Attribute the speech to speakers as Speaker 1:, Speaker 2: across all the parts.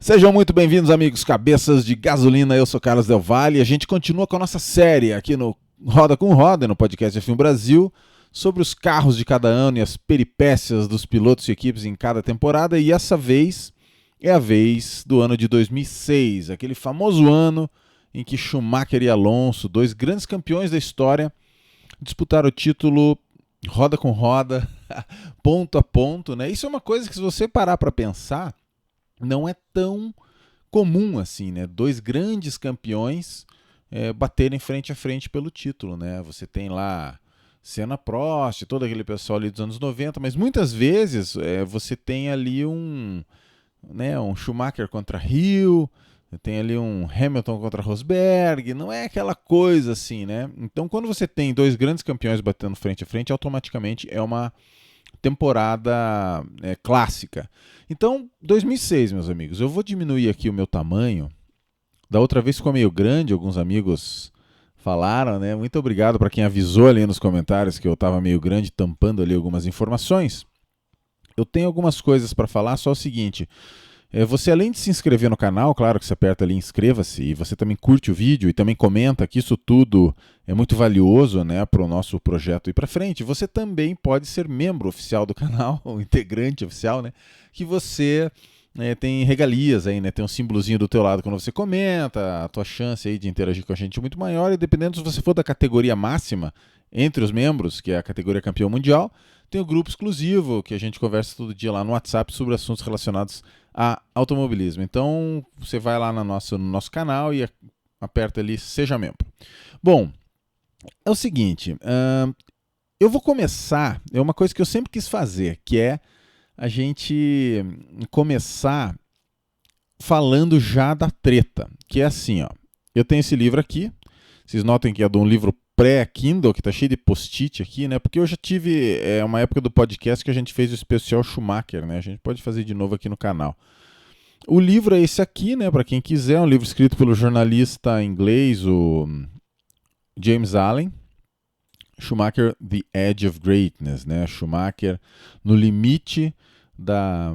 Speaker 1: Sejam muito bem-vindos, amigos cabeças de gasolina. Eu sou Carlos Del Valle e a gente continua com a nossa série aqui no Roda com Roda, no podcast F1 Brasil, sobre os carros de cada ano e as peripécias dos pilotos e equipes em cada temporada. E essa vez é a vez do ano de 2006, aquele famoso ano em que Schumacher e Alonso, dois grandes campeões da história, disputaram o título roda com roda, ponto a ponto, né? Isso é uma coisa que, se você parar para pensar, não é tão comum assim, né? Dois grandes campeões baterem frente a frente pelo título, né? Você tem lá Senna, Prost, todo aquele pessoal ali dos anos 90, mas muitas vezes você tem ali um Schumacher contra Hill, tem ali um Hamilton contra Rosberg, não é aquela coisa assim, né? Então, quando você tem dois grandes campeões batendo frente a frente, automaticamente é uma temporada clássica. Então, 2006, meus amigos, eu vou diminuir aqui o meu tamanho. Da outra vez ficou meio grande, alguns amigos falaram, né? Muito obrigado para quem avisou ali nos comentários que eu estava meio grande, tampando ali algumas informações. Eu tenho algumas coisas para falar, só o seguinte. Você, além de se inscrever no canal, claro que você aperta ali inscreva-se, e você também curte o vídeo e também comenta que isso tudo é muito valioso, né, para o nosso projeto ir para frente. Você também pode ser membro oficial do canal, ou integrante oficial, né, que você tem regalias aí, né, tem um símbolozinho do teu lado quando você comenta, a tua chance aí de interagir com a gente é muito maior, e dependendo se você for da categoria máxima entre os membros, que é a categoria campeão mundial, tem o grupo exclusivo, que a gente conversa todo dia lá no WhatsApp sobre assuntos relacionados a automobilismo. Então, você vai lá no nosso canal e aperta ali Seja Membro. Bom, é o seguinte, eu vou começar, é uma coisa que eu sempre quis fazer, que é a gente começar falando já da treta, que é assim, ó. Eu tenho esse livro aqui, vocês notem que é de um livro pré-Kindle, que tá cheio de post-it aqui, né? Porque eu já tive uma época do podcast que a gente fez o especial Schumacher, né? A gente pode fazer de novo aqui no canal. O livro é esse aqui, né? Para quem quiser, é um livro escrito pelo jornalista inglês, o James Allen. Schumacher, The Edge of Greatness, né? Schumacher no limite da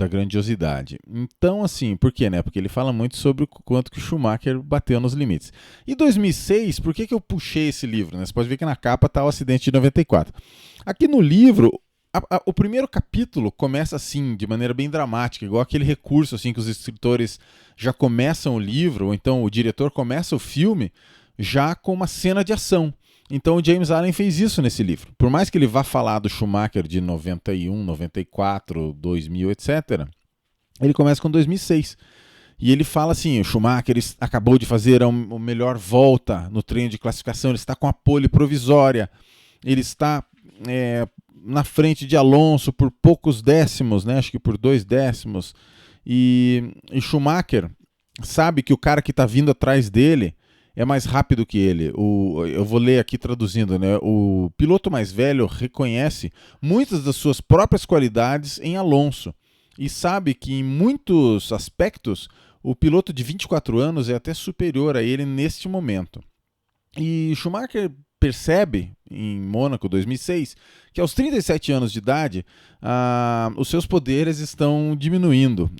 Speaker 1: grandiosidade. Então, assim, por quê, né? Porque ele fala muito sobre o quanto que o Schumacher bateu nos limites. E 2006, por que eu puxei esse livro, né? Você pode ver que na capa está o acidente de 94. Aqui no livro, o primeiro capítulo começa assim, de maneira bem dramática, igual aquele recurso assim que os escritores já começam o livro, ou então o diretor começa o filme já com uma cena de ação. Então o James Allen fez isso nesse livro. Por mais que ele vá falar do Schumacher de 91, 94, 2000, etc., ele começa com 2006. E ele fala assim, o Schumacher acabou de fazer a melhor volta no treino de classificação, ele está com a pole provisória, ele está na frente de Alonso por poucos décimos, né? Acho que por 2 décimos. E Schumacher sabe que o cara que está vindo atrás dele é mais rápido que ele. Eu vou ler aqui traduzindo, né? O piloto mais velho reconhece muitas das suas próprias qualidades em Alonso e sabe que em muitos aspectos o piloto de 24 anos é até superior a ele neste momento. E Schumacher percebe, em Mônaco 2006, que aos 37 anos de idade, os seus poderes estão diminuindo.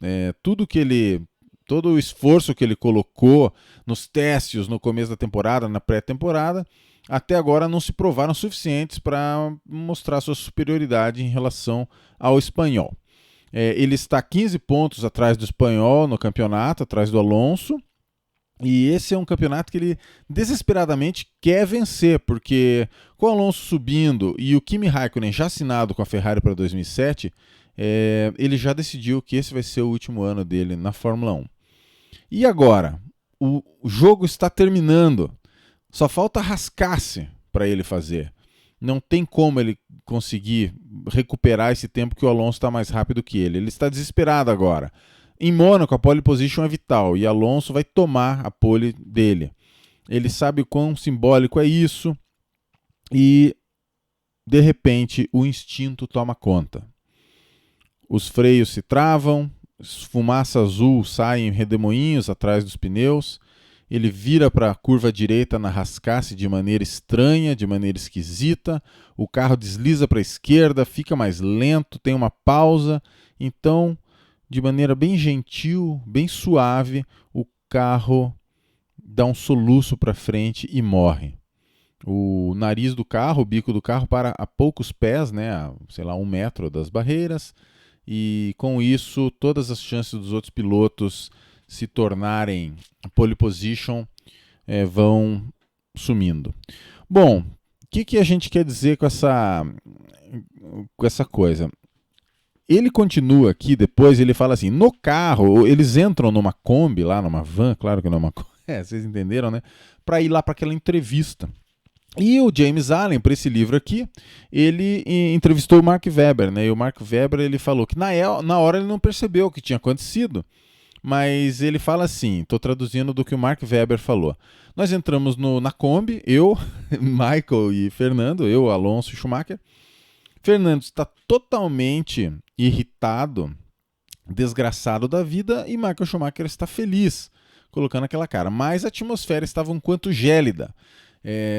Speaker 1: Todo o esforço que ele colocou nos testes no começo da temporada, na pré-temporada, até agora não se provaram suficientes para mostrar sua superioridade em relação ao espanhol. Ele está 15 pontos atrás do espanhol no campeonato, atrás do Alonso, e esse é um campeonato que ele desesperadamente quer vencer, porque com o Alonso subindo e o Kimi Raikkonen já assinado com a Ferrari para 2007, ele já decidiu que esse vai ser o último ano dele na Fórmula 1. E agora? O jogo está terminando. Só falta rascar-se para ele fazer. Não tem como ele conseguir recuperar esse tempo que o Alonso está mais rápido que ele. Ele está desesperado agora. Em Mônaco, a pole position é vital e Alonso vai tomar a pole dele. Ele sabe o quão simbólico é isso e, de repente, o instinto toma conta. Os freios se travam, fumaça azul sai em redemoinhos atrás dos pneus, ele vira para a curva direita na rascasse de maneira estranha, de maneira esquisita, o carro desliza para a esquerda, fica mais lento, tem uma pausa, então de maneira bem gentil, bem suave, o carro dá um soluço para frente e morre. O nariz do carro, o bico do carro, para a poucos pés, né, a, sei lá, 1 metro das barreiras, e com isso todas as chances dos outros pilotos se tornarem pole position vão sumindo. Bom, o que a gente quer dizer com essa coisa? Ele continua aqui, depois ele fala assim, no carro, eles entram numa Kombi lá, numa van, claro que não é uma Kombi, vocês entenderam, né? Para ir lá para aquela entrevista. E o James Allen, para esse livro aqui, ele entrevistou o Mark Webber, né? E o Mark Webber ele falou que na hora ele não percebeu o que tinha acontecido, mas ele fala assim, estou traduzindo do que o Mark Webber falou. Nós entramos na Kombi, eu, Michael e Fernando, eu, Alonso e Schumacher. Fernando está totalmente irritado, desgraçado da vida, e Michael Schumacher está feliz, colocando aquela cara. Mas a atmosfera estava um quanto gélida.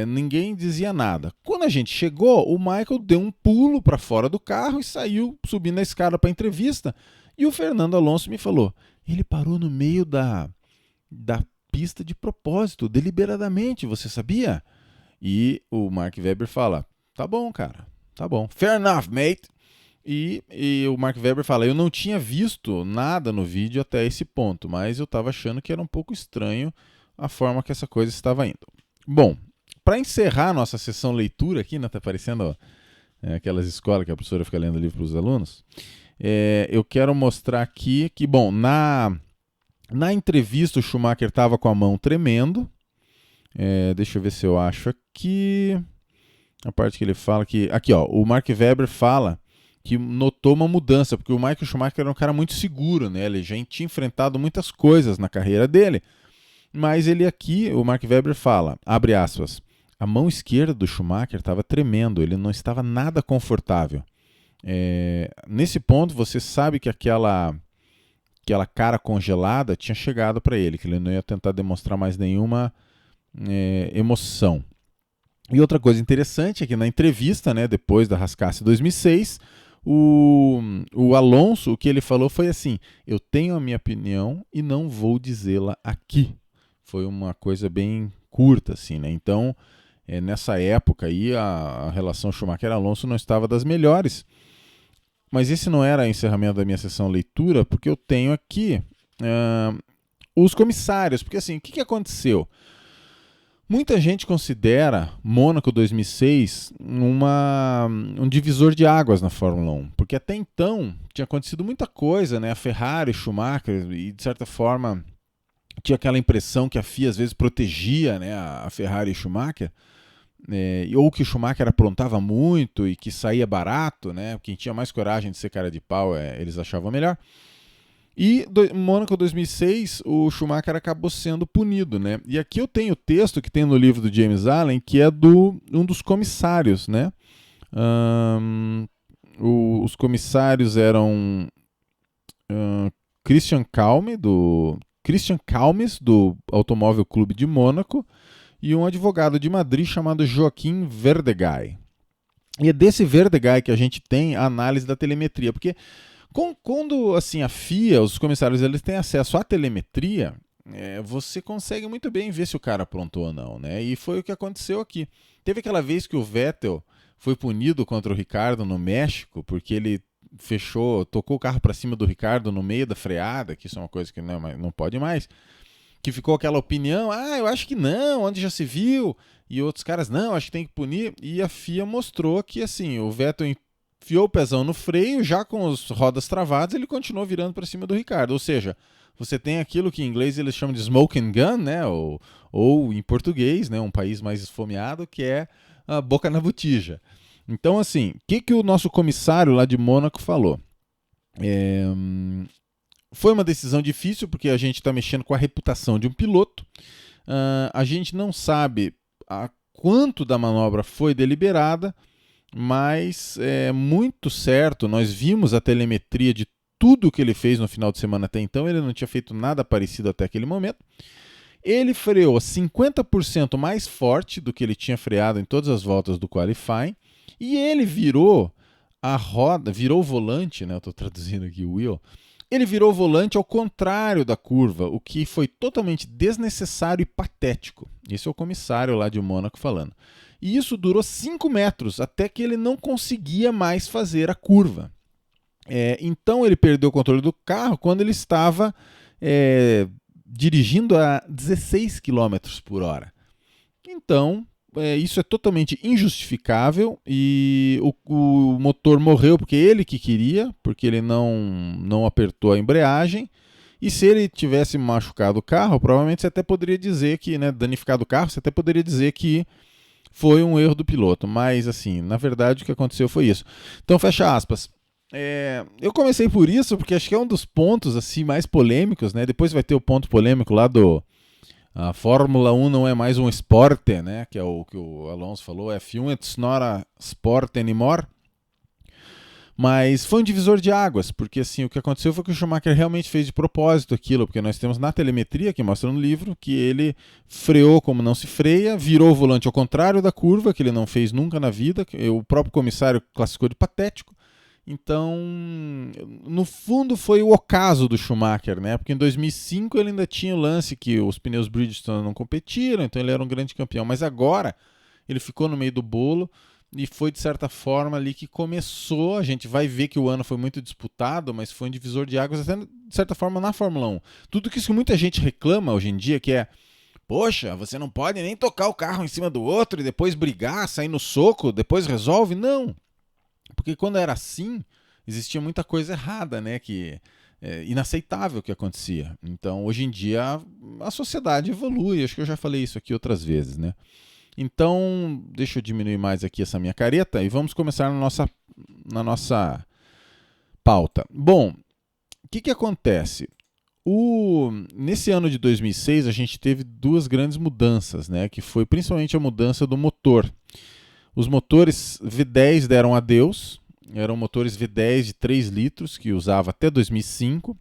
Speaker 1: Ninguém dizia nada. Quando a gente chegou, o Michael deu um pulo para fora do carro e saiu subindo a escada para a entrevista. E o Fernando Alonso me falou, ele parou no meio da pista de propósito, deliberadamente, você sabia? E o Mark Webber fala, tá bom, cara, tá bom. Fair enough, mate. E o Mark Webber fala, eu não tinha visto nada no vídeo até esse ponto, mas eu estava achando que era um pouco estranho a forma que essa coisa estava indo. Bom, para encerrar nossa sessão leitura aqui, né, tá parecendo aquelas escolas que a professora fica lendo livro para os alunos, eu quero mostrar aqui que, bom, na entrevista o Schumacher estava com a mão tremendo. Deixa eu ver se eu acho aqui a parte que ele fala que... Aqui, ó, o Mark Webber fala que notou uma mudança, porque o Michael Schumacher era um cara muito seguro, né? Ele já tinha enfrentado muitas coisas na carreira dele, mas ele aqui, o Mark Webber fala, abre aspas, a mão esquerda do Schumacher estava tremendo, ele não estava nada confortável. Nesse ponto, você sabe que aquela cara congelada tinha chegado para ele, que ele não ia tentar demonstrar mais nenhuma emoção. E outra coisa interessante é que na entrevista, né, depois da Rascasse 2006, o Alonso, o que ele falou foi assim, eu tenho a minha opinião e não vou dizê-la aqui. Foi uma coisa bem curta, assim, né? Então, nessa época aí, a relação Schumacher-Alonso não estava das melhores. Mas esse não era o encerramento da minha sessão leitura, porque eu tenho aqui os comissários. Porque assim, o que aconteceu? Muita gente considera Mônaco 2006 um divisor de águas na Fórmula 1. Porque até então tinha acontecido muita coisa, né? A Ferrari, Schumacher, e de certa forma tinha aquela impressão que a FIA às vezes protegia, né, a Ferrari e Schumacher. Ou que o Schumacher aprontava muito e que saía barato, né? Quem tinha mais coragem de ser cara de pau, eles achavam melhor. E Mônaco 2006, o Schumacher acabou sendo punido, né? E aqui eu tenho o texto que tem no livro do James Allen, que é um dos comissários, né? Os comissários eram Christian Kalmes, do Automóvel Clube de Mônaco, e um advogado de Madrid chamado Joaquim Verdegai. E é desse Verdegai que a gente tem a análise da telemetria, porque quando assim, a FIA, os comissários, eles têm acesso à telemetria, você consegue muito bem ver se o cara aprontou ou não, né? E foi o que aconteceu aqui. Teve aquela vez que o Vettel foi punido contra o Ricardo no México, porque ele tocou o carro para cima do Ricardo no meio da freada, que isso é uma coisa que não pode mais, que ficou aquela opinião, eu acho que não, onde já se viu, e outros caras, não, acho que tem que punir, e a FIA mostrou que assim, o Vettel enfiou o pezão no freio, já com as rodas travadas, ele continuou virando para cima do Ricardo, ou seja, você tem aquilo que em inglês eles chamam de smoking gun, né, ou em português, né, um país mais esfomeado, que é a boca na botija. Então, assim, o que o nosso comissário lá de Mônaco falou? Foi uma decisão difícil, porque a gente está mexendo com a reputação de um piloto. A gente não sabe quanto da manobra foi deliberada, mas é muito certo, nós vimos a telemetria de tudo que ele fez no final de semana até então, ele não tinha feito nada parecido até aquele momento. Ele freou 50% mais forte do que ele tinha freado em todas as voltas do qualifying, e ele virou a roda, virou o volante, né? Eu estou traduzindo aqui o wheel, Ele virou o volante ao contrário da curva, o que foi totalmente desnecessário e patético. Esse é o comissário lá de Mônaco falando. E isso durou 5 metros, até que ele não conseguia mais fazer a curva. Então ele perdeu o controle do carro quando ele estava dirigindo a 16 km por hora. Então, isso é totalmente injustificável e o motor morreu porque ele que queria, porque ele não apertou a embreagem. E se ele tivesse machucado o carro, provavelmente você até poderia dizer que, né, danificado o carro, você até poderia dizer que foi um erro do piloto. Mas, assim, na verdade o que aconteceu foi isso. Então, fecha aspas. Eu comecei por isso porque acho que é um dos pontos assim mais polêmicos, né? Depois vai ter o ponto polêmico lá do a Fórmula 1 não é mais um esporte, né? Que é o que o Alonso falou, F1 it's not a sport anymore. Mas foi um divisor de águas, porque assim, o que aconteceu foi que o Schumacher realmente fez de propósito aquilo, porque nós temos na telemetria, que mostra no livro, que ele freou como não se freia, virou o volante ao contrário da curva, que ele não fez nunca na vida, que o próprio comissário classificou de patético. Então, no fundo foi o ocaso do Schumacher, né? Porque em 2005 ele ainda tinha o lance que os pneus Bridgestone não competiram, então ele era um grande campeão. Mas agora ele ficou no meio do bolo e foi de certa forma ali que começou. A gente vai ver que o ano foi muito disputado, mas foi um divisor de águas até de certa forma na Fórmula 1. Tudo que muita gente reclama hoje em dia, que é: poxa, você não pode nem tocar o carro em cima do outro e depois brigar, sair no soco, depois resolve. Não. Porque quando era assim, existia muita coisa errada, né? Que inaceitável que acontecia. Então, hoje em dia, a sociedade evolui. Acho que eu já falei isso aqui outras vezes, né? Então, deixa eu diminuir mais aqui essa minha careta e vamos começar na nossa pauta. Bom, o que acontece? Nesse ano de 2006, a gente teve duas grandes mudanças, né? Que foi principalmente a mudança do motor. Os motores V10 deram adeus, eram motores V10 de 3 litros, que usava até 2005.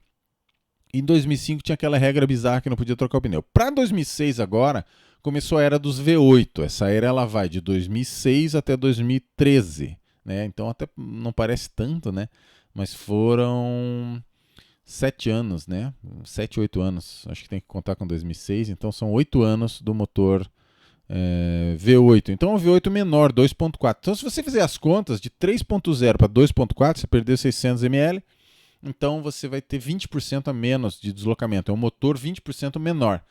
Speaker 1: Em 2005 tinha aquela regra bizarra que não podia trocar o pneu. Para 2006 agora, começou a era dos V8. Essa era ela vai de 2006 até 2013. Né? Então até não parece tanto, né? Mas foram 7 anos, né? 7, 8 anos. Acho que tem que contar com 2006. Então são 8 anos do motor V8. Então o V8 menor, 2.4. Então se você fizer as contas de 3.0 para 2.4, você perdeu 600 ml, então você vai ter 20% a menos de deslocamento. É um motor 20% menor,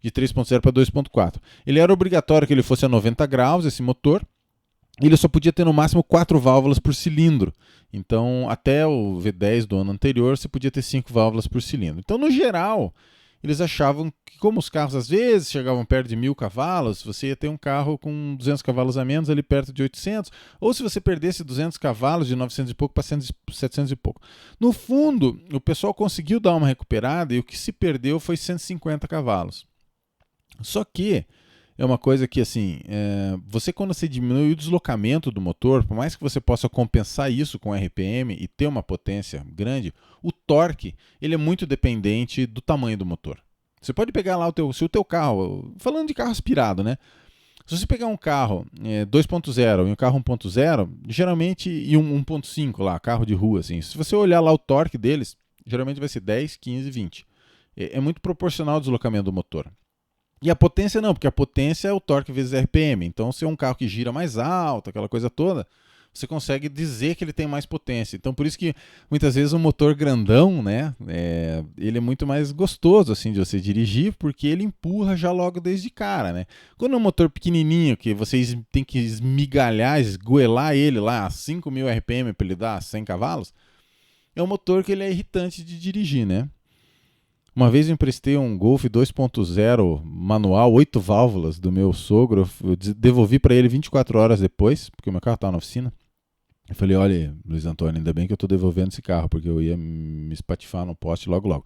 Speaker 1: de 3.0 para 2.4. Ele era obrigatório que ele fosse a 90 graus, esse motor, e ele só podia ter no máximo 4 válvulas por cilindro. Então até o V10 do ano anterior você podia ter 5 válvulas por cilindro. Então no geral, eles achavam que, como os carros às vezes chegavam perto de 1000 cavalos, você ia ter um carro com 200 cavalos a menos ali perto de 800, ou se você perdesse 200 cavalos de 900 e pouco para 700 e pouco. No fundo, o pessoal conseguiu dar uma recuperada e o que se perdeu foi 150 cavalos. Só que é uma coisa que, assim, você quando você diminui o deslocamento do motor, por mais que você possa compensar isso com RPM e ter uma potência grande, o torque ele é muito dependente do tamanho do motor. Você pode pegar lá se o teu carro, falando de carro aspirado, né? Se você pegar um carro 2.0 e um carro 1.0, geralmente, e um 1.5 lá, carro de rua, assim, se você olhar lá o torque deles, geralmente vai ser 10, 15, 20. É muito proporcional ao deslocamento do motor. E a potência não, porque a potência é o torque vezes RPM. Então, se é um carro que gira mais alto, aquela coisa toda, você consegue dizer que ele tem mais potência. Então, por isso que muitas vezes o motor grandão, né, ele é muito mais gostoso assim de você dirigir, porque ele empurra já logo desde cara, né? Quando é um motor pequenininho, que vocês têm que esmigalhar, esgoelar ele lá a 5.000 RPM para ele dar 100 cavalos, é um motor que ele é irritante de dirigir, né? Uma vez eu emprestei um Golf 2.0 manual, 8 válvulas do meu sogro. Eu devolvi para ele 24 horas depois, porque o meu carro estava na oficina. Eu falei: olha, Luiz Antônio, ainda bem que eu estou devolvendo esse carro, porque eu ia me espatifar no poste logo logo.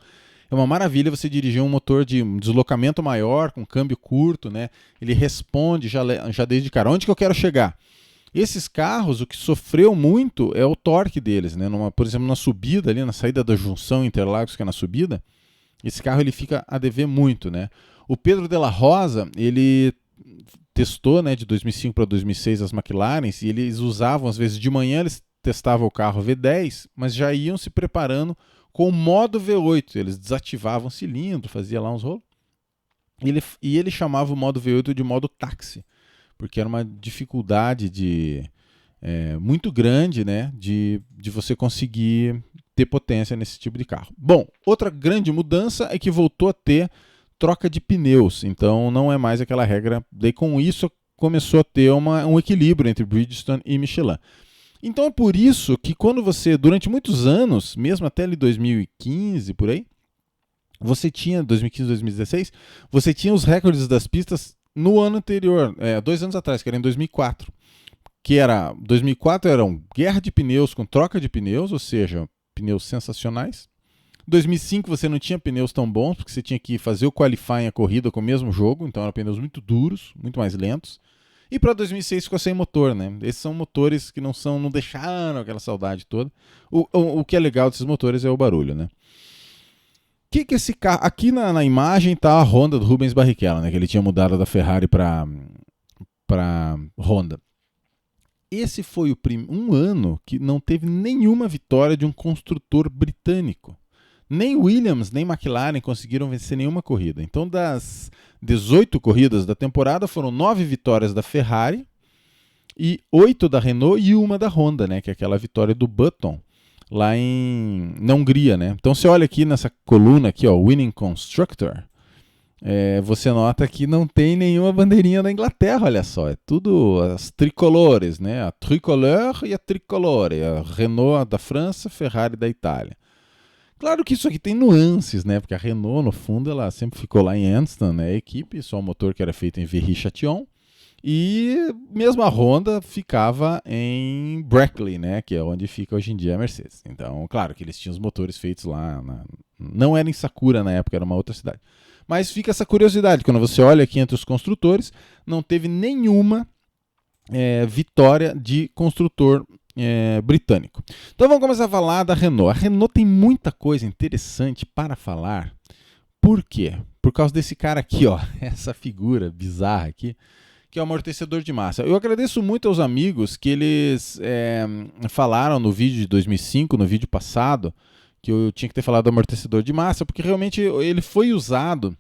Speaker 1: É uma maravilha você dirigir um motor de deslocamento maior, com câmbio curto, né? Ele responde já desde cara. Onde que eu quero chegar? Esses carros, o que sofreu muito é o torque deles, né? Por exemplo, na subida ali, na saída da junção Interlagos, que é na subida, esse carro ele fica a dever muito, né? O Pedro de la Rosa, ele testou, né, de 2005 para 2006 as McLarens, e eles usavam, às vezes de manhã eles testavam o carro V10, mas já iam se preparando com o modo V8. Eles desativavam o cilindro, fazia lá uns rolos. E ele chamava o modo V8 de modo táxi, porque era uma dificuldade muito grande, né, de você conseguir ter potência nesse tipo de carro. Bom, outra grande mudança é que voltou a ter troca de pneus, então não é mais aquela regra. Daí com isso começou a ter um equilíbrio entre Bridgestone e Michelin. Então é por isso que quando você, durante muitos anos, mesmo até ali 2015, por aí, você tinha, 2015, 2016, você tinha os recordes das pistas no ano anterior, 2 anos atrás, que era em 2004. 2004 era guerra de pneus com troca de pneus, ou seja, pneus sensacionais. 2005 você não tinha pneus tão bons, porque você tinha que fazer o qualifying, a corrida com o mesmo jogo, então eram pneus muito duros, muito mais lentos. E para 2006 ficou sem motor, né? Esses são motores que não deixaram aquela saudade toda. O que é legal desses motores é o barulho, né? Que esse carro... Aqui na imagem tá a Honda do Rubens Barrichello, né? Que ele tinha mudado da Ferrari para Honda. Esse foi um ano que não teve nenhuma vitória de um construtor britânico. Nem Williams, nem McLaren conseguiram vencer nenhuma corrida. Então, das 18 corridas da temporada, foram 9 vitórias da Ferrari, e 8 da Renault e uma da Honda, né? Que é aquela vitória do Button, lá na Hungria, né? Então, você olha aqui nessa coluna, aqui, ó, Winning Constructor, você nota que não tem nenhuma bandeirinha da Inglaterra, olha só. É tudo as tricolores, né? A tricolor e a tricolore. A Renault da França, Ferrari da Itália. Claro que isso aqui tem nuances, né? Porque a Renault, no fundo, ela sempre ficou lá em Anston, né? A equipe, só o motor que era feito em Viry-Châtillon. E mesmo a Honda ficava em Brackley, né? Que é onde fica hoje em dia a Mercedes. Então, claro que eles tinham os motores feitos lá. Não era em Sakura na época, era uma outra cidade. Mas fica essa curiosidade, quando você olha aqui entre os construtores, não teve nenhuma vitória de construtor britânico. Então vamos começar a falar da Renault. A Renault tem muita coisa interessante para falar. Por quê? Por causa desse cara aqui, ó, essa figura bizarra aqui, que é o amortecedor de massa. Eu agradeço muito aos amigos que eles falaram no vídeo de 2005, no vídeo passado, que eu tinha que ter falado do amortecedor de massa, porque realmente ele foi usado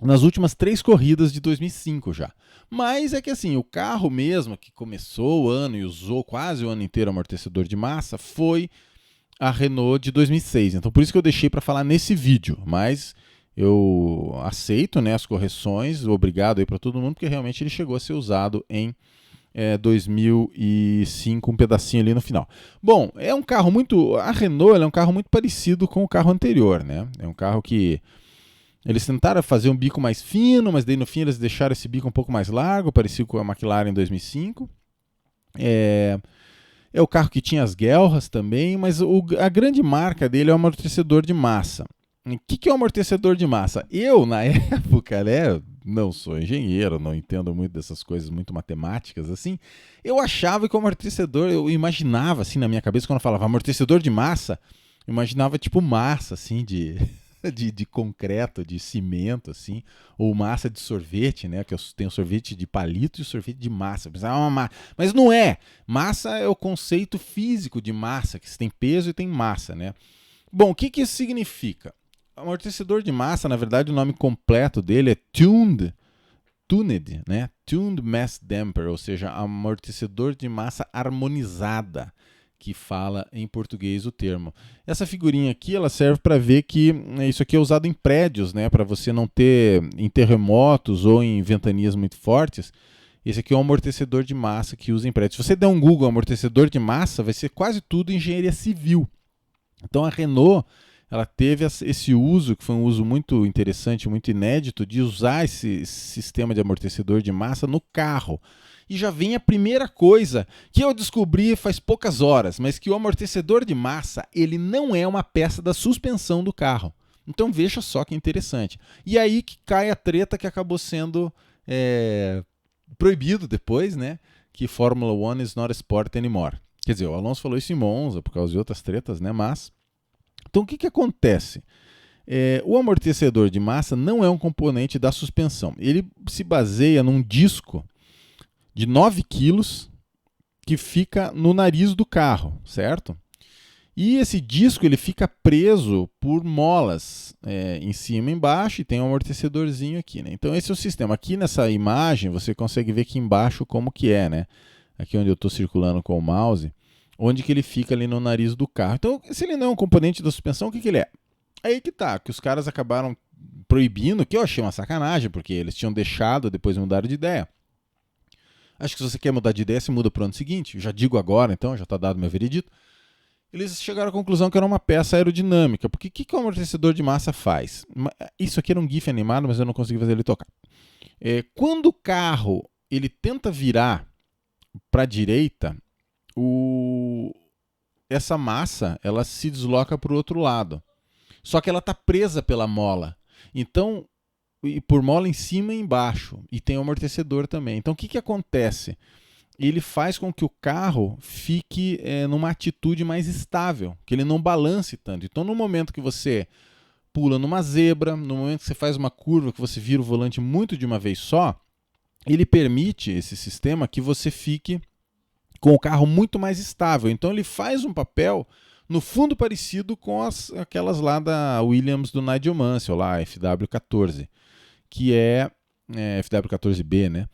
Speaker 1: nas últimas 3 corridas de 2005 já. Mas é que assim, o carro mesmo que começou o ano e usou quase o ano inteiro amortecedor de massa foi a Renault de 2006. Então por isso que eu deixei para falar nesse vídeo, mas eu aceito, né, as correções, obrigado aí para todo mundo, porque realmente ele chegou a ser usado em 2005, um pedacinho ali no final. Bom, a Renault é um carro muito parecido com o carro anterior, né? É um carro que eles tentaram fazer um bico mais fino, mas daí no fim eles deixaram esse bico um pouco mais largo, parecido com a McLaren em 2005. É o carro que tinha as guelras também, mas a grande marca dele é o amortecedor de massa. O que é o amortecedor de massa? Eu, na época, né, não sou engenheiro, não entendo muito dessas coisas muito matemáticas, assim, eu achava que o amortecedor, eu imaginava, assim, na minha cabeça, quando eu falava amortecedor de massa, eu imaginava tipo massa, assim, de concreto, de cimento, assim, ou massa de sorvete, né, que eu tenho sorvete de palito e sorvete de massa. Eu pensava, mas não é! Massa é o conceito físico de massa, que tem peso e tem massa, né? Bom, o que isso significa? Amortecedor de massa, na verdade, o nome completo dele é Tuned, né? Tuned Mass Damper, ou seja, amortecedor de massa harmonizada, que fala em português o termo. Essa figurinha aqui, ela serve para ver que isso aqui é usado em prédios, né? Para você não ter em terremotos ou em ventanias muito fortes. Esse aqui é um amortecedor de massa que usa em prédios. Se você der um Google amortecedor de massa, vai ser quase tudo engenharia civil. Então a Renault, ela teve esse uso, que foi um uso muito interessante, muito inédito, de usar esse sistema de amortecedor de massa no carro. E já vem a primeira coisa que eu descobri faz poucas horas, mas que o amortecedor de massa, ele não é uma peça da suspensão do carro. Então veja só que interessante. E aí que cai a treta que acabou sendo proibido depois, né? Que Fórmula 1 is not a sport anymore. Quer dizer, o Alonso falou isso em Monza por causa de outras tretas, né? Mas então, o que acontece? O amortecedor de massa não é um componente da suspensão. Ele se baseia num disco de 9 quilos que fica no nariz do carro, certo? E esse disco ele fica preso por molas em cima e embaixo, e tem um amortecedorzinho aqui, né? Então esse é o sistema. Aqui nessa imagem você consegue ver aqui embaixo como que é, né? Aqui onde eu estou circulando com o mouse, onde que ele fica ali no nariz do carro. Então, se ele não é um componente da suspensão, o que ele é? Aí que tá, que os caras acabaram proibindo, que eu achei uma sacanagem, porque eles tinham deixado, depois mudaram de ideia. Acho que se você quer mudar de ideia, você muda para o ano seguinte. Eu já digo agora, então, já está dado meu veredito. Eles chegaram à conclusão que era uma peça aerodinâmica. Porque o que o amortecedor de massa faz? Isso aqui era um GIF animado, mas eu não consegui fazer ele tocar. Quando o carro ele tenta virar para a direita, essa massa ela se desloca para o outro lado. Só que ela está presa pela mola. Então, por mola em cima e embaixo. E tem o amortecedor também. Então, o que acontece? Ele faz com que o carro fique numa atitude mais estável, que ele não balance tanto. Então, no momento que você pula numa zebra, no momento que você faz uma curva, que você vira o volante muito de uma vez só, ele permite, esse sistema, que você fique com o carro muito mais estável. Então, ele faz um papel, no fundo, parecido com aquelas lá da Williams do Nigel Mansell, lá, FW14, que é FW14B, né?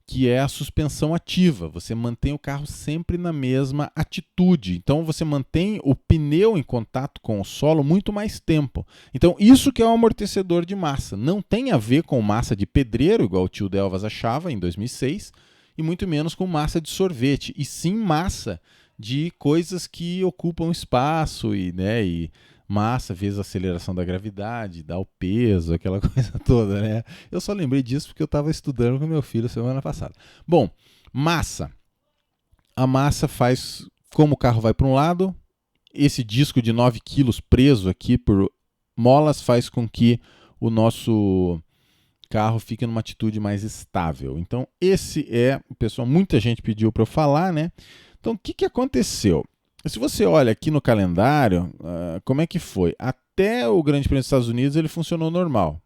Speaker 1: Que é a suspensão ativa. Você mantém o carro sempre na mesma atitude. Então você mantém o pneu em contato com o solo muito mais tempo. Então isso que é um amortecedor de massa. Não tem a ver com massa de pedreiro, igual o tio Delvas achava em 2006, e muito menos com massa de sorvete, e sim massa de coisas que ocupam espaço e massa vezes a aceleração da gravidade, dá o peso, aquela coisa toda, né? Eu só lembrei disso porque eu estava estudando com meu filho semana passada. Bom, massa. A massa faz, como o carro vai para um lado, esse disco de 9 quilos preso aqui por molas faz com que o nosso carro fique numa atitude mais estável. Então, esse pessoal, muita gente pediu para eu falar, né? Então, o que aconteceu? Se você olha aqui no calendário, como é que foi? Até o Grande Prêmio dos Estados Unidos ele funcionou normal.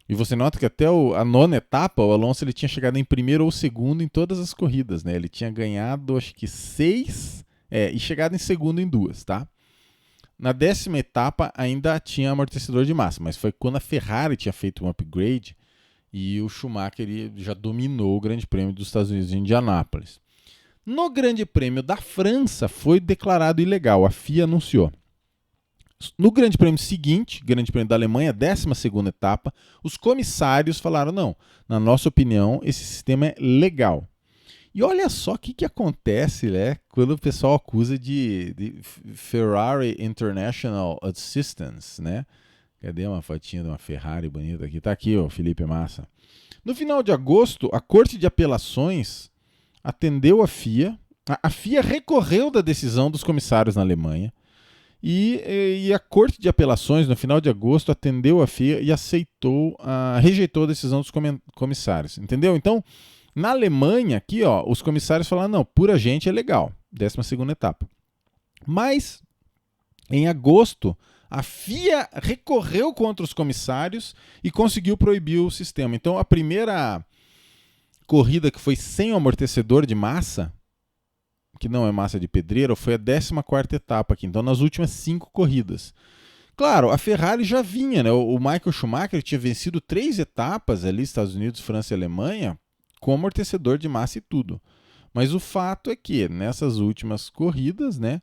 Speaker 1: E você nota que até a 9ª etapa, o Alonso ele tinha chegado em primeiro ou segundo em todas as corridas, né? Ele tinha ganhado, acho que 6, e chegado em segundo em 2, tá? Na 10ª etapa ainda tinha amortecedor de massa, mas foi quando a Ferrari tinha feito um upgrade e o Schumacher ele já dominou o Grande Prêmio dos Estados Unidos em Indianápolis. No Grande Prêmio da França foi declarado ilegal, a FIA anunciou. No Grande Prêmio seguinte, Grande Prêmio da Alemanha, 12ª etapa, os comissários falaram, não, na nossa opinião, esse sistema é legal. E olha só o que acontece, né, quando o pessoal acusa de Ferrari International Assistance, né? Cadê uma fotinha de uma Ferrari bonita aqui? Tá aqui, ó, Felipe Massa. No final de agosto, a Corte de Apelações atendeu a FIA. A FIA recorreu da decisão dos comissários na Alemanha e a Corte de Apelações, no final de agosto, atendeu a FIA e rejeitou a decisão dos comissários. Entendeu? Então, na Alemanha, aqui, ó, os comissários falaram, não, por a gente é legal, 12ª etapa. Mas, em agosto, a FIA recorreu contra os comissários e conseguiu proibir o sistema. Então, a primeira corrida que foi sem o amortecedor de massa, que não é massa de pedreiro, foi a 14ª etapa aqui. Então, nas últimas 5 corridas. Claro, a Ferrari já vinha, né? O Michael Schumacher tinha vencido 3 etapas ali, Estados Unidos, França e Alemanha, com amortecedor de massa e tudo. Mas o fato é que, nessas últimas corridas, né,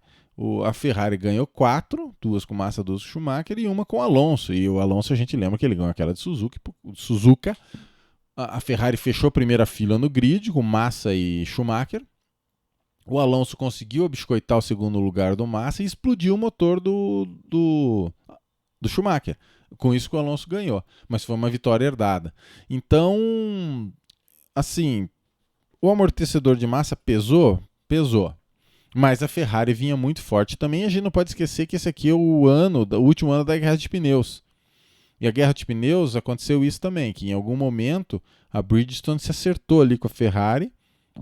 Speaker 1: a Ferrari ganhou 4, 2 com massa, 2 com Schumacher e 1 com o Alonso. E o Alonso, a gente lembra que ele ganhou aquela de Suzuka. A Ferrari fechou a primeira fila no grid com Massa e Schumacher. O Alonso conseguiu biscoitar o segundo lugar do Massa e explodiu o motor do Schumacher. Com isso que o Alonso ganhou. Mas foi uma vitória herdada. Então, assim, o amortecedor de massa pesou? Pesou. Mas a Ferrari vinha muito forte. Também a gente não pode esquecer que esse aqui é o último ano da guerra de pneus. E a guerra de pneus aconteceu isso também, que em algum momento a Bridgestone se acertou ali com a Ferrari.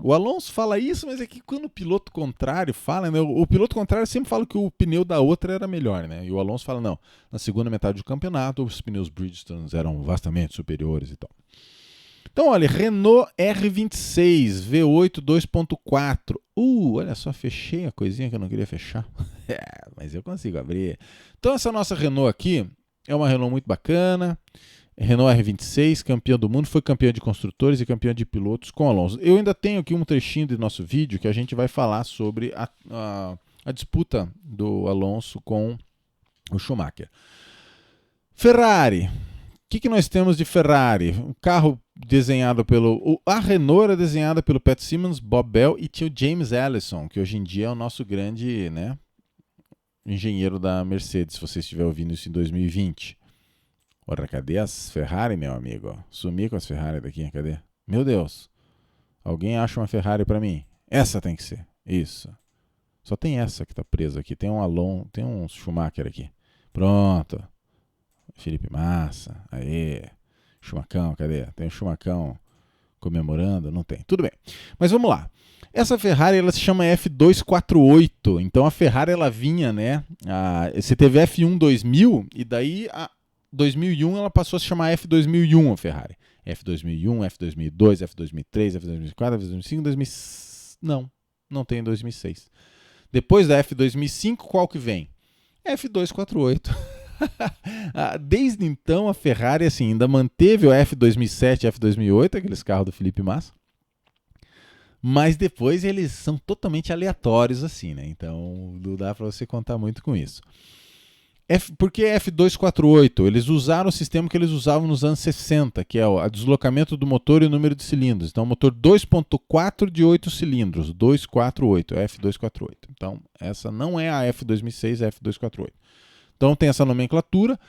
Speaker 1: O Alonso fala isso, mas é que quando o piloto contrário fala, né, o piloto contrário sempre fala que o pneu da outra era melhor, né? E o Alonso fala, não, na segunda metade do campeonato os pneus Bridgestone eram vastamente superiores e tal. Então, olha, Renault R26 V8 2.4. Olha só, fechei a coisinha que eu não queria fechar. Mas eu consigo abrir. Então, essa nossa Renault aqui é uma Renault muito bacana. Renault R26, campeã do mundo, foi campeã de construtores e campeã de pilotos com Alonso. Eu ainda tenho aqui um trechinho do nosso vídeo que a gente vai falar sobre a disputa do Alonso com o Schumacher. Ferrari. O que nós temos de Ferrari? Um carro desenhado pelo... A Renault era desenhada pelo Pat Simmons, Bob Bell e tinha o James Allison, que hoje em dia é o nosso grande, né, engenheiro da Mercedes, se você estiver ouvindo isso em 2020. Ora, cadê as Ferrari, meu amigo? Sumi com as Ferrari daqui, cadê? Meu Deus. Alguém acha uma Ferrari pra mim? Essa tem que ser. Isso. Só tem essa que tá presa aqui. Tem um Alonso, tem um Schumacher aqui. Pronto. Felipe Massa. Aê. Schumacão, cadê? Tem um Schumacão comemorando? Não tem. Tudo bem. Mas vamos lá. Essa Ferrari, ela se chama F248. Então a Ferrari, ela vinha, né? Você teve F1 2000 e daí... 2001 ela passou a se chamar F2001 a Ferrari. F2001, F2002, F2003, F2004, F2005, 2006. Não tem 2006. Depois da F2005, qual que vem? F248. Desde então a Ferrari assim, ainda manteve o F2007 e F2008, aqueles carros do Felipe Massa. Mas depois eles são totalmente aleatórios assim, né? Então não dá para você contar muito com isso. Por que F248? Eles usaram o sistema que eles usavam nos anos 60, que é o deslocamento do motor e o número de cilindros. Então, motor 2.4 de 8 cilindros, 248, F248. Então, essa não é a F2006, é a F248. Então, tem essa nomenclatura.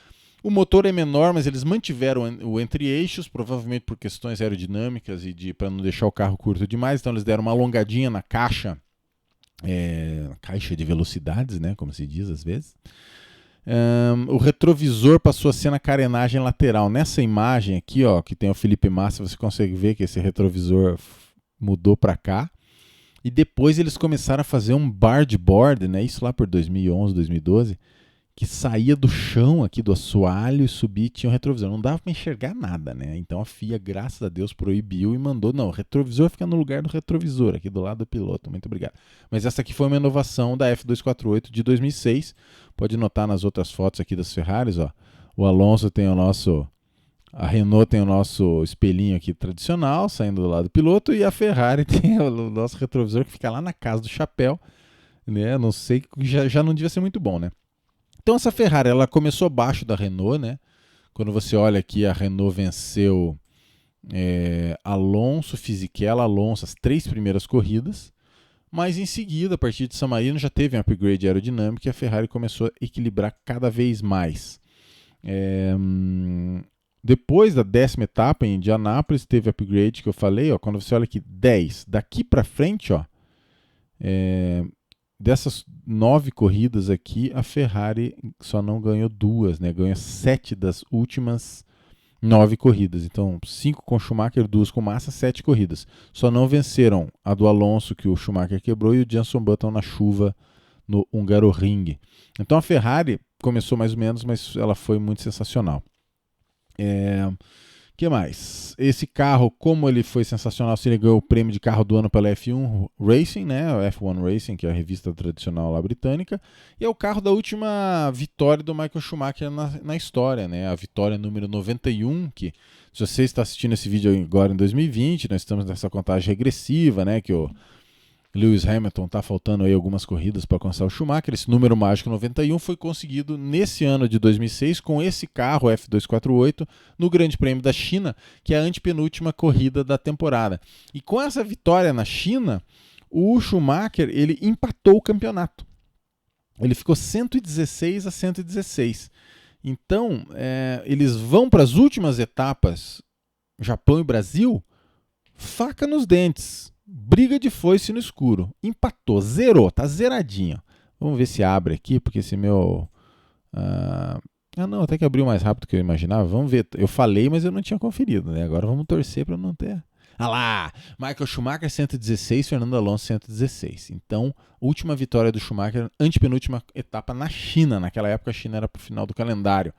Speaker 1: O motor é menor, mas eles mantiveram o entre-eixos, provavelmente por questões aerodinâmicas e para não deixar o carro curto demais. Então, eles deram uma alongadinha na caixa, caixa de velocidades, né, como se diz às vezes. O retrovisor passou a ser na carenagem lateral. Nessa imagem aqui, ó, que tem o Felipe Massa, você consegue ver que esse retrovisor mudou para cá. E depois eles começaram a fazer um bargeboard, né, isso lá por 2011, 2012, que saía do chão aqui do assoalho e subia e tinha um retrovisor. Não dava para enxergar nada, né? Então a FIA, graças a Deus, proibiu e mandou, não, o retrovisor fica no lugar do retrovisor, aqui do lado do piloto. Muito obrigado. Mas essa aqui foi uma inovação da F248 de 2006. Pode notar nas outras fotos aqui das Ferraris, ó. O Alonso tem o nosso... A Renault tem o nosso espelhinho aqui tradicional, saindo do lado do piloto, e a Ferrari tem o nosso retrovisor que fica lá na casa do chapéu, né? Não sei, já não devia ser muito bom, né? Então essa Ferrari, ela começou abaixo da Renault, né? Quando você olha aqui, a Renault venceu Alonso, Fisichella, Alonso, as 3 primeiras corridas, mas em seguida, a partir de San Marino, já teve um upgrade aerodinâmico e a Ferrari começou a equilibrar cada vez mais. Depois da 10ª etapa em Indianápolis, teve upgrade que eu falei, ó, quando você olha aqui, 10. Daqui para frente, ó, dessas 9 corridas aqui, a Ferrari só não ganhou 2, né? Ganhou 7 das últimas 9 corridas. Então, 5 com Schumacher, 2 com Massa, 7 corridas. Só não venceram a do Alonso, que o Schumacher quebrou, e o Jenson Button na chuva no Hungaroring. Então, a Ferrari começou mais ou menos, mas ela foi muito sensacional. Que mais? Esse carro, como ele foi sensacional, ele ganhou o prêmio de carro do ano pela F1 Racing, né? O F1 Racing, que é a revista tradicional lá britânica, e é o carro da última vitória do Michael Schumacher na história, né? A vitória número 91, que se você está assistindo esse vídeo agora em 2020, nós estamos nessa contagem regressiva, né? Que o Lewis Hamilton está faltando aí algumas corridas para alcançar o Schumacher. Esse número mágico 91 foi conseguido nesse ano de 2006 com esse carro F248 no Grande Prêmio da China, que é a antepenúltima corrida da temporada. E com essa vitória na China, o Schumacher ele empatou o campeonato. Ele ficou 116 a 116. Então, eles vão para as últimas etapas, Japão e Brasil, faca nos dentes. Briga de foice no escuro. Empatou, zerou, tá zeradinho. Vamos ver se abre aqui, porque esse meu... não, até que abriu mais rápido do que eu imaginava. Vamos ver. Eu falei, mas eu não tinha conferido, né? Agora vamos torcer para não ter... lá! Michael Schumacher 116, Fernando Alonso 116. Então, última vitória do Schumacher, antepenúltima etapa na China. Naquela época a China era pro final do calendário.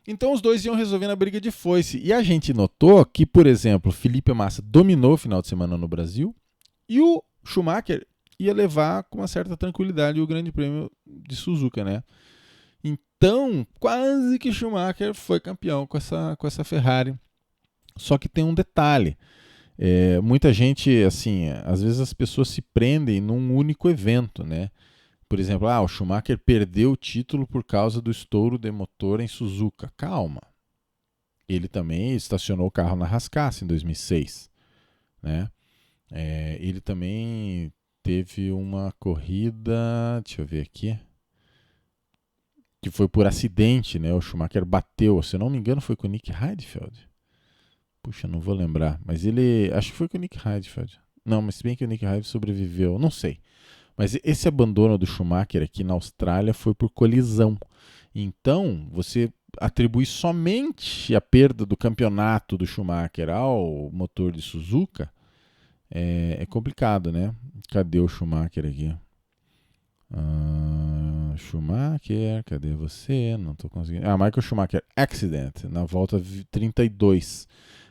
Speaker 1: Então os dois iam resolvendo a briga de foice. E a gente notou que, por exemplo, Felipe Massa dominou o final de semana no Brasil e o Schumacher ia levar com uma certa tranquilidade o Grande Prêmio de Suzuka, né? Então, quase que Schumacher foi campeão com essa Ferrari. Só que tem um detalhe. Muita gente, assim, às vezes as pessoas se prendem num único evento, né? Por exemplo, o Schumacher perdeu o título por causa do estouro de motor em Suzuka. Calma. Ele também estacionou o carro na rascaça em 2006, né? Ele também teve uma corrida, deixa eu ver aqui, que foi por acidente, né? O Schumacher bateu, se eu não me engano, foi com o Nick Heidfeld. Puxa, não vou lembrar, mas acho que foi com o Nick Heidfeld. Não, mas se bem que o Nick Heidfeld sobreviveu, não sei. Mas esse abandono do Schumacher aqui na Austrália foi por colisão. Então, você atribui somente a perda do campeonato do Schumacher ao motor de Suzuka, é complicado, né? Cadê o Schumacher aqui? Schumacher, cadê você? Não estou conseguindo. Michael Schumacher, accident, na volta 32.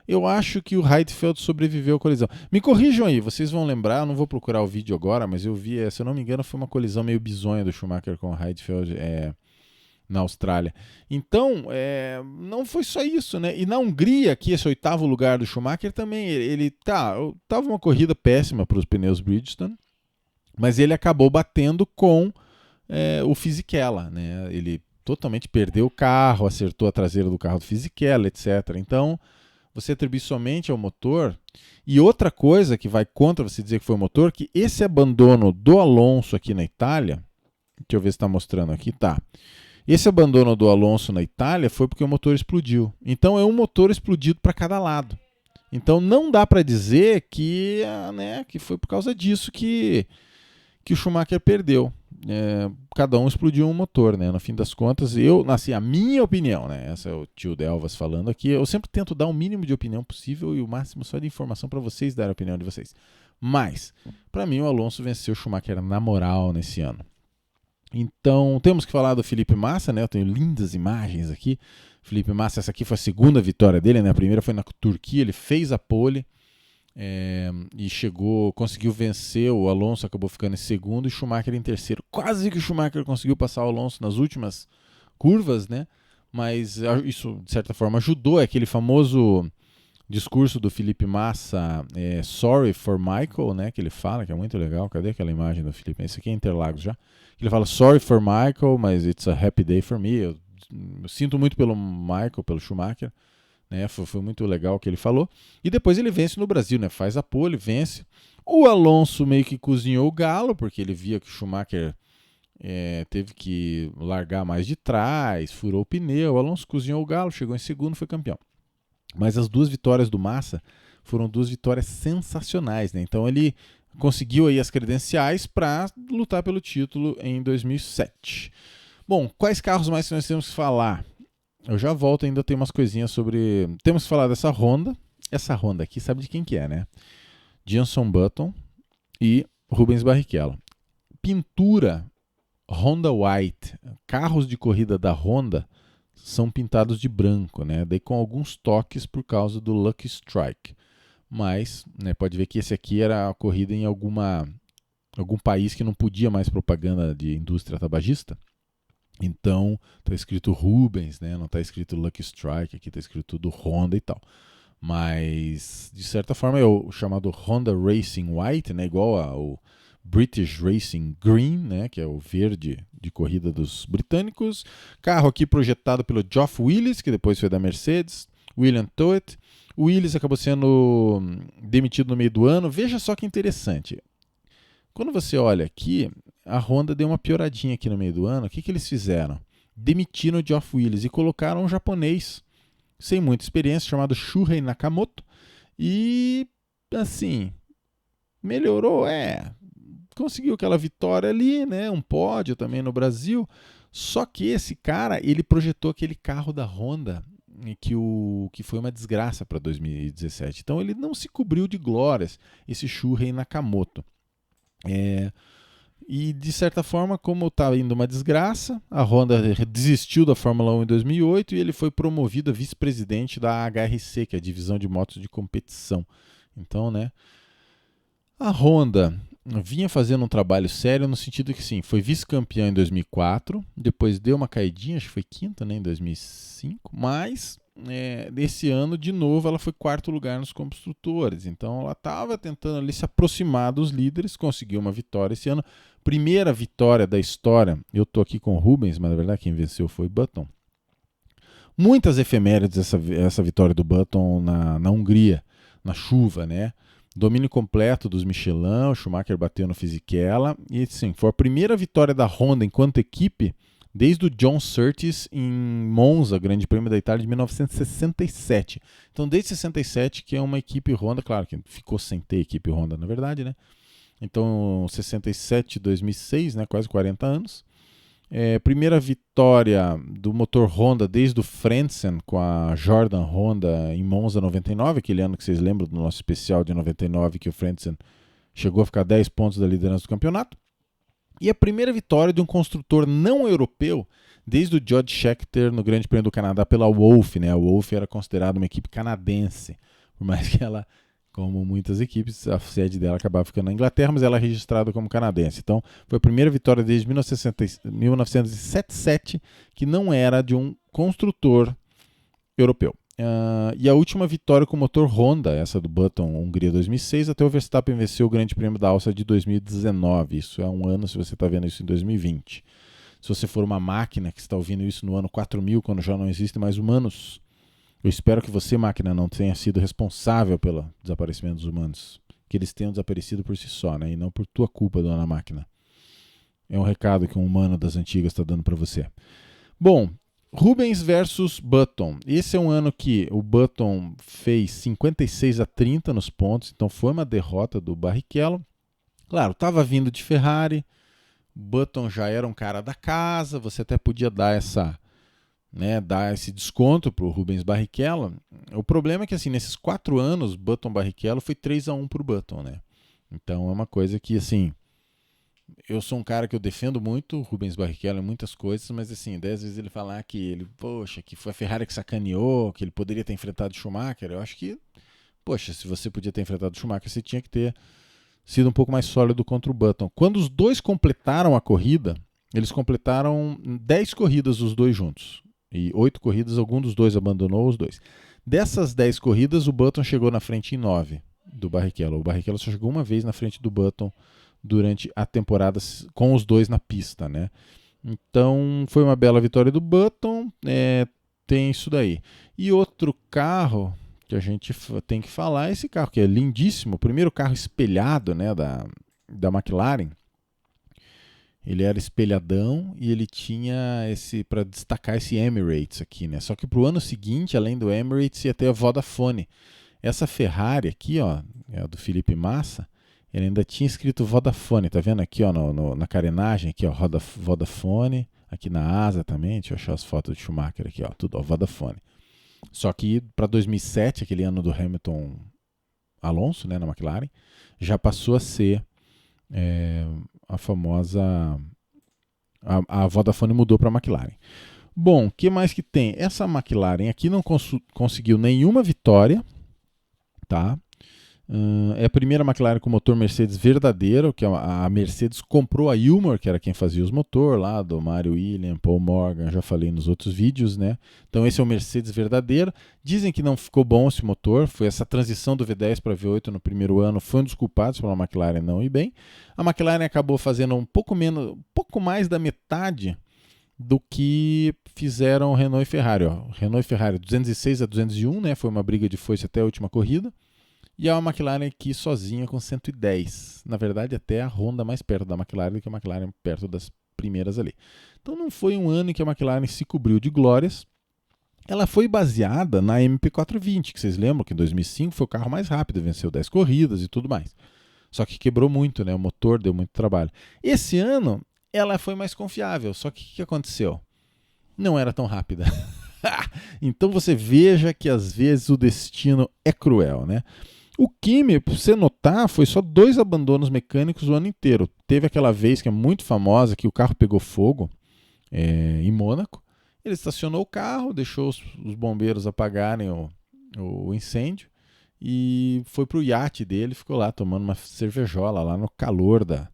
Speaker 1: Eu acho que o Heidfeld sobreviveu à colisão. Me corrijam aí, vocês vão lembrar, eu não vou procurar o vídeo agora, mas eu vi, se eu não me engano, foi uma colisão meio bizonha do Schumacher com o Heidfeld na Austrália. Então, não foi só isso, né? E na Hungria, aqui, esse 8º lugar do Schumacher também, tava uma corrida péssima para os pneus Bridgestone, mas ele acabou batendo com o Fisichella, né? Ele totalmente perdeu o carro, acertou a traseira do carro do Fisichella, etc. Então, você atribui somente ao motor. E outra coisa que vai contra você dizer que foi o motor, que esse abandono do Alonso aqui na Itália, deixa eu ver se está mostrando aqui, tá. Esse abandono do Alonso na Itália foi porque o motor explodiu. Então é um motor explodido para cada lado. Então não dá para dizer que foi por causa disso que o Schumacher perdeu. Cada um explodiu um motor, né? No fim das contas, a minha opinião, né? Essa é o tio Delvas falando aqui. Eu sempre tento dar o mínimo de opinião possível e o máximo só de informação para vocês darem a opinião de vocês. Mas, para mim, o Alonso venceu o Schumacher na moral nesse ano. Então, temos que falar do Felipe Massa, né? Eu tenho lindas imagens aqui. Felipe Massa, essa aqui foi a segunda vitória dele, né? A primeira foi na Turquia, ele fez a pole. E conseguiu vencer, o Alonso acabou ficando em segundo e Schumacher em terceiro. Quase que o Schumacher conseguiu passar o Alonso nas últimas curvas, né? Mas isso de certa forma ajudou. Aquele famoso discurso do Felipe Massa, Sorry for Michael, né? Que ele fala, que é muito legal. Cadê aquela imagem do Felipe? Esse aqui é Interlagos já. Ele fala Sorry for Michael, mas it's a happy day for me. Eu sinto muito pelo Michael, pelo Schumacher. Foi muito legal o que ele falou. E depois ele vence no Brasil, né? Faz a pole, vence. O Alonso meio que cozinhou o galo, porque ele via que o Schumacher teve que largar mais de trás, furou o pneu. O Alonso cozinhou o galo, chegou em segundo, foi campeão. Mas as duas vitórias do Massa foram duas vitórias sensacionais, né? Então ele conseguiu aí as credenciais para lutar pelo título em 2007. Bom, quais carros mais nós temos que falar? Eu já volto, ainda tem umas coisinhas sobre... Temos que falar dessa Honda. Essa Honda aqui, sabe de quem que é, né? Jenson Button e Rubens Barrichello. Pintura Honda White. Carros de corrida da Honda são pintados de branco, né? Daí com alguns toques por causa do Lucky Strike. Mas, né, pode ver que esse aqui era a corrida em algum país que não podia mais propaganda de indústria tabagista. Então, está escrito Rubens, né? Não está escrito Lucky Strike, aqui está escrito tudo Honda e tal. Mas, de certa forma, é o chamado Honda Racing White, né? Igual ao British Racing Green, né? Que é o verde de corrida dos britânicos. Carro aqui projetado pelo Geoff Willis, que depois foi da Mercedes. William Toet. O Willis acabou sendo demitido no meio do ano. Veja só que interessante. Quando você olha aqui, a Honda deu uma pioradinha aqui no meio do ano. O que eles fizeram? Demitiram o Geoff Willis e colocaram um japonês sem muita experiência, chamado Shuhei Nakamoto. E, assim, melhorou, conseguiu aquela vitória ali, né? Um pódio também no Brasil. Só que esse cara, ele projetou aquele carro da Honda que foi uma desgraça para 2017. Então ele não se cobriu de glórias, esse Shuhei Nakamoto. E, de certa forma, como estava indo uma desgraça, a Honda desistiu da Fórmula 1 em 2008 e ele foi promovido a vice-presidente da HRC, que é a divisão de motos de competição. Então, né, a Honda vinha fazendo um trabalho sério no sentido que, sim, foi vice-campeã em 2004, depois deu uma caidinha, acho que foi quinta, né, em 2005, mas nesse ano, de novo, ela foi quarto lugar nos construtores. Então, ela estava tentando ali se aproximar dos líderes, conseguiu uma vitória esse ano. Primeira vitória da história, eu estou aqui com o Rubens, mas na verdade quem venceu foi Button. Muitas efemérides essa vitória do Button na Hungria, na chuva, né? Domínio completo dos Michelin, o Schumacher bateu no Fisichella. E sim, foi a primeira vitória da Honda enquanto equipe desde o John Surtees em Monza, Grande Prêmio da Itália de 1967. Então, desde 67 que é uma equipe Honda, claro que ficou sem ter equipe Honda, na verdade, né? Então, 67, 2006, né? Quase 40 anos. Primeira vitória do motor Honda desde o Frentzen com a Jordan Honda em Monza 99, aquele ano que vocês lembram do nosso especial de 99, que o Frentzen chegou a ficar 10 pontos da liderança do campeonato. E a primeira vitória de um construtor não europeu desde o George Scheckter no Grande Prêmio do Canadá pela Wolf, né? A Wolf era considerada uma equipe canadense, por mais que ela, como muitas equipes, a sede dela acabava ficando na Inglaterra, mas ela é registrada como canadense. Então, foi a primeira vitória desde 1977 que não era de um construtor europeu. E a última vitória com o motor Honda, essa do Button, Hungria 2006, até o Verstappen venceu o Grande Prêmio da Áustria de 2019. Isso é um ano, se você está vendo isso em 2020. Se você for uma máquina que está ouvindo isso no ano 4000, quando já não existem mais humanos, eu espero que você, máquina, não tenha sido responsável pelo desaparecimento dos humanos. Que eles tenham desaparecido por si só, né? E não por tua culpa, dona máquina. É um recado que um humano das antigas está dando para você. Bom, Rubens versus Button. Esse é um ano que o Button fez 56-30 nos pontos, então foi uma derrota do Barrichello. Claro, estava vindo de Ferrari, Button já era um cara da casa, você até podia dar dar esse desconto para o Rubens Barrichello. O problema é que, assim, nesses 4 anos, Button Barrichello foi 3-1 para o Button, né? Então é uma coisa que, assim, eu sou um cara que eu defendo muito o Rubens Barrichello em muitas coisas, mas, assim, 10 vezes ele falar que ele, que foi a Ferrari que sacaneou, que ele poderia ter enfrentado o Schumacher, eu acho que, se você podia ter enfrentado o Schumacher, você tinha que ter sido um pouco mais sólido contra o Button. Quando os dois completaram a corrida, eles completaram 10 corridas os dois juntos. E 8 corridas, algum dos dois abandonou os dois. Dessas 10 corridas, o Button chegou na frente em 9 do Barrichello. O Barrichello só chegou uma vez na frente do Button durante a temporada com os dois na pista, né? Então, foi uma bela vitória do Button, tem isso daí. E outro carro que a gente tem que falar é esse carro, que é lindíssimo. O primeiro carro espelhado, né, da McLaren. Ele era espelhadão e ele tinha para destacar esse Emirates aqui, né? Só que para o ano seguinte, além do Emirates, ia ter a Vodafone. Essa Ferrari aqui, ó, é a do Felipe Massa, ele ainda tinha escrito Vodafone, tá vendo aqui, ó, na carenagem, aqui, ó, Vodafone, aqui na asa também, deixa eu achar as fotos de Schumacher aqui, ó, tudo, ó, Vodafone. Só que para 2007, aquele ano do Hamilton Alonso, né, na McLaren, já passou a ser a famosa... A Vodafone mudou para a McLaren. Bom, o que mais que tem? Essa McLaren aqui não conseguiu nenhuma vitória, tá? É a primeira McLaren com motor Mercedes verdadeiro, que a Mercedes comprou a Ilmor, que era quem fazia os motores lá, do Mario Williams, Paul Morgan, já falei nos outros vídeos, né? Então esse é o Mercedes verdadeiro. Dizem que não ficou bom esse motor, foi essa transição do V10 para V8 no primeiro ano, foi um dos culpados pela McLaren não ir bem. A McLaren acabou fazendo um pouco mais da metade do que fizeram Renault e Ferrari. Ó. Renault e Ferrari 206-201, né? Foi uma briga de foice até a última corrida. E a McLaren aqui sozinha com 110. Na verdade, até a Honda mais perto da McLaren do que a McLaren perto das primeiras ali. Então não foi um ano em que a McLaren se cobriu de glórias. Ela foi baseada na MP420, que vocês lembram que em 2005 foi o carro mais rápido, venceu 10 corridas e tudo mais. Só que quebrou muito, né? O motor deu muito trabalho. Esse ano ela foi mais confiável, só que o que aconteceu? Não era tão rápida. Então você veja que às vezes o destino é cruel, né? O Kimi, pra você notar, foi só 2 abandonos mecânicos o ano inteiro. Teve aquela vez que é muito famosa, que o carro pegou fogo em Mônaco. Ele estacionou o carro, deixou os bombeiros apagarem o incêndio e foi pro iate dele, ficou lá tomando uma cervejola lá no calor da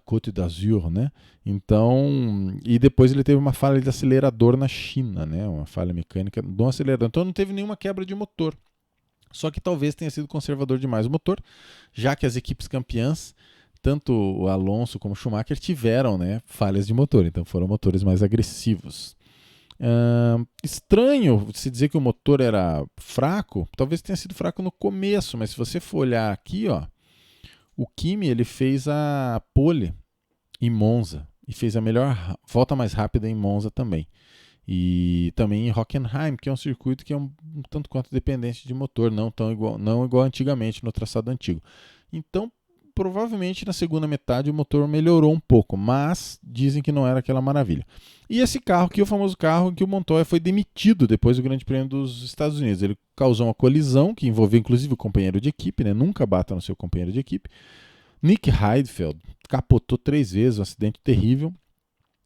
Speaker 1: Côte d'Azur, né? Então, e depois ele teve uma falha de acelerador na China, né? Uma falha mecânica do acelerador. Então não teve nenhuma quebra de motor. Só que talvez tenha sido conservador demais o motor, já que as equipes campeãs, tanto o Alonso como o Schumacher, tiveram, né, falhas de motor, então foram motores mais agressivos. Estranho se dizer que o motor era fraco, talvez tenha sido fraco no começo, mas se você for olhar aqui, ó, o Kimi ele fez a pole em Monza e fez a melhor volta mais rápida em Monza também. E também em Hockenheim, que é um circuito que é um tanto quanto dependente de motor, não igual antigamente no traçado antigo. Então, provavelmente na segunda metade o motor melhorou um pouco, mas dizem que não era aquela maravilha. E esse carro aqui, o famoso carro que o Montoya foi demitido depois do Grande Prêmio dos Estados Unidos. Ele causou uma colisão que envolveu inclusive o companheiro de equipe, né? Nunca bata no seu companheiro de equipe. Nick Heidfeld capotou 3 vezes, um acidente terrível.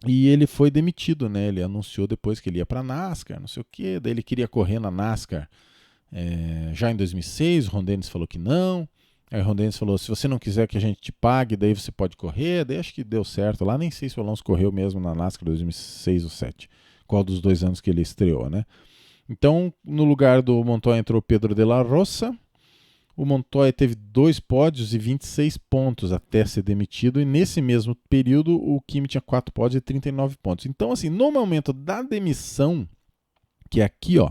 Speaker 1: E ele foi demitido, né? Ele anunciou depois que ele ia para a NASCAR, não sei o quê. Daí ele queria correr na NASCAR já em 2006. O Ron Dennis falou que não. Aí o Ron Dennis falou: se você não quiser que a gente te pague, daí você pode correr. Daí acho que deu certo lá. Nem sei se o Alonso correu mesmo na NASCAR 2006 ou 2007. Qual dos 2 anos que ele estreou, né? Então, no lugar do Montoya entrou Pedro de la Rosa. O Montoya teve 2 pódios e 26 pontos até ser demitido, e nesse mesmo período o Kimi tinha 4 pódios e 39 pontos. Então, assim, no momento da demissão, que é aqui, ó,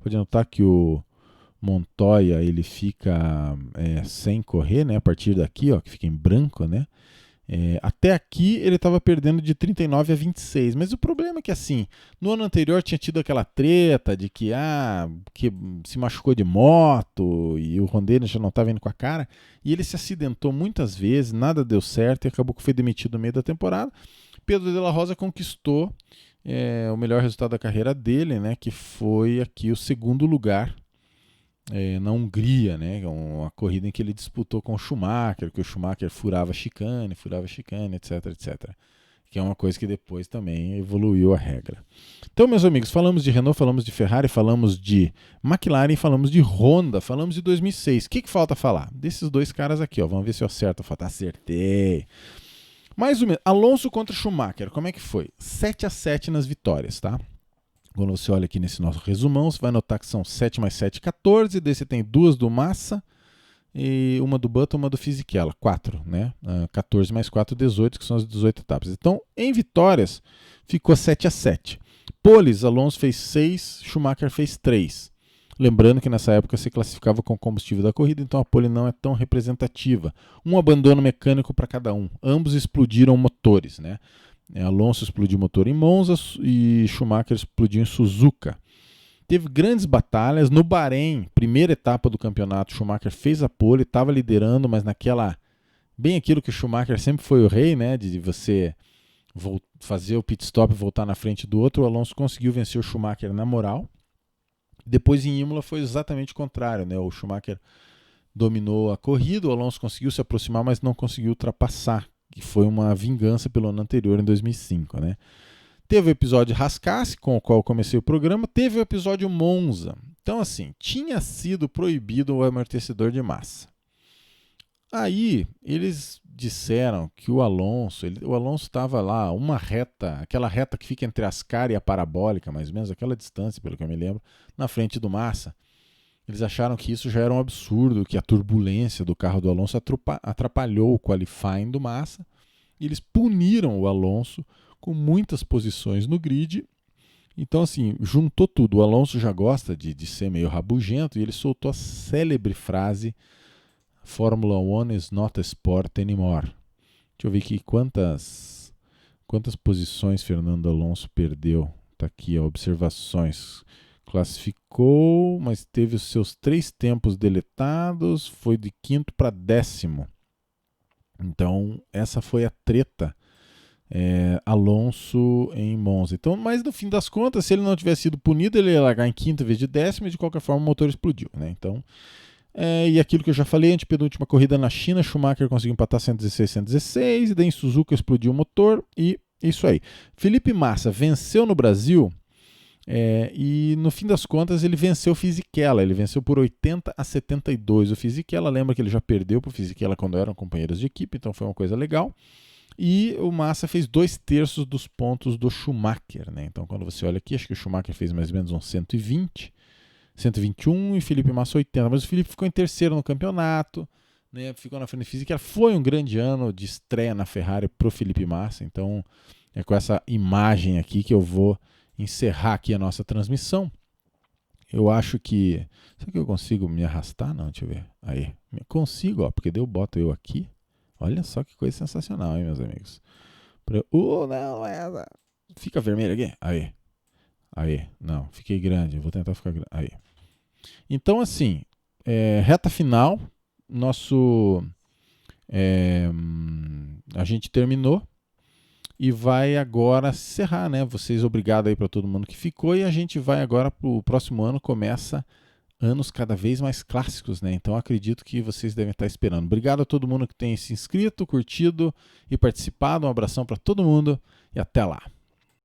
Speaker 1: pode notar que o Montoya ele fica sem correr, né? A partir daqui, ó, que fica em branco, né? Até aqui ele estava perdendo de 39 a 26, mas o problema é que assim, no ano anterior tinha tido aquela treta de que se machucou de moto e o Ron Dennis já não estava indo com a cara, e ele se acidentou muitas vezes, nada deu certo e acabou que foi demitido no meio da temporada. Pedro de la Rosa conquistou o melhor resultado da carreira dele, né, que foi aqui o 2º lugar na Hungria, né? Uma corrida em que ele disputou com o Schumacher, que o Schumacher furava chicane, etc, etc. Que é uma coisa que depois também evoluiu a regra. Então, meus amigos, falamos de Renault, falamos de Ferrari, falamos de McLaren, falamos de Honda, falamos de 2006. O que falta falar? Desses 2 caras aqui, ó. Vamos ver se eu acerto. Acertei. Mais ou menos. Alonso contra Schumacher, como é que foi? 7-7 nas vitórias, tá? Quando você olha aqui nesse nosso resumão, você vai notar que são 7 mais 7, 14. Daí você tem 2 do Massa, e uma do Button, uma do Fisichella. 4, né? 14 mais 4, 18, que são as 18 etapas. Então, em vitórias, ficou 7-7. Poles, Alonso fez 6, Schumacher fez 3. Lembrando que nessa época se classificava com o combustível da corrida, então a pole não é tão representativa. Um abandono mecânico para cada um. Ambos explodiram motores, né? Alonso explodiu o motor em Monza e Schumacher explodiu em Suzuka. Teve grandes batalhas. No Bahrein, primeira etapa do campeonato, Schumacher fez a pole, estava liderando, mas bem aquilo que o Schumacher sempre foi o rei, né, de você fazer o pit stop e voltar na frente do outro. O Alonso conseguiu vencer o Schumacher na moral. Depois em Imola foi exatamente o contrário, né? O Schumacher dominou a corrida, o Alonso conseguiu se aproximar, mas não conseguiu ultrapassar, que foi uma vingança pelo ano anterior, em 2005, né? Teve o episódio Rascasse, com o qual eu comecei o programa, teve o episódio Monza. Então, assim, tinha sido proibido o amortecedor de massa. Aí, eles disseram que o Alonso estava lá, uma reta, aquela reta que fica entre Ascari e a parabólica, mais ou menos, aquela distância, pelo que eu me lembro, na frente do Massa. Eles acharam que isso já era um absurdo, que a turbulência do carro do Alonso atrapalhou o qualifying do Massa, e eles puniram o Alonso com muitas posições no grid. Então, assim, juntou tudo. O Alonso já gosta de ser meio rabugento, e ele soltou a célebre frase: Fórmula 1 is not a sport anymore. Deixa eu ver aqui quantas posições Fernando Alonso perdeu. Está aqui, ó, observações. Classificou, mas teve os seus 3 tempos deletados, foi de 5º para 10º. Então, essa foi a treta Alonso em Monza. Então, mas no fim das contas, se ele não tivesse sido punido, ele ia largar em 5º em vez de 10º, e de qualquer forma o motor explodiu, né? Então, E aquilo que eu já falei, antepenúltima corrida na China, Schumacher conseguiu empatar 116, 116, e daí em Suzuka explodiu o motor, e isso aí. Felipe Massa venceu no Brasil, e no fim das contas ele venceu o Fisichella, ele venceu por 80-72. O Fisichella, lembra que ele já perdeu para o Fisichella quando eram companheiros de equipe, então foi uma coisa legal. E o Massa fez 2/3 dos pontos do Schumacher, né? Então quando você olha aqui, acho que o Schumacher fez mais ou menos uns 120, 121 e Felipe Massa 80, mas o Felipe ficou em terceiro no campeonato, né? Ficou na frente do Fisichella. Foi um grande ano de estreia na Ferrari pro Felipe Massa, então é com essa imagem aqui que eu vou encerrar aqui a nossa transmissão. Eu acho que... Será que eu consigo me arrastar? Não, deixa eu ver. Aí, consigo, ó, porque daí eu boto eu aqui. Olha só que coisa sensacional, hein, meus amigos. Não é... Fica vermelho aqui. Aí, não, fiquei grande. Eu vou tentar ficar grande. Aí. Então, assim, reta final, a gente terminou e vai agora encerrar, né? Vocês, obrigado aí para todo mundo que ficou, e a gente vai agora para o próximo ano, começa anos cada vez mais clássicos, né? Então acredito que vocês devem estar esperando. Obrigado a todo mundo que tem se inscrito, curtido e participado. Um abração para todo mundo e até lá.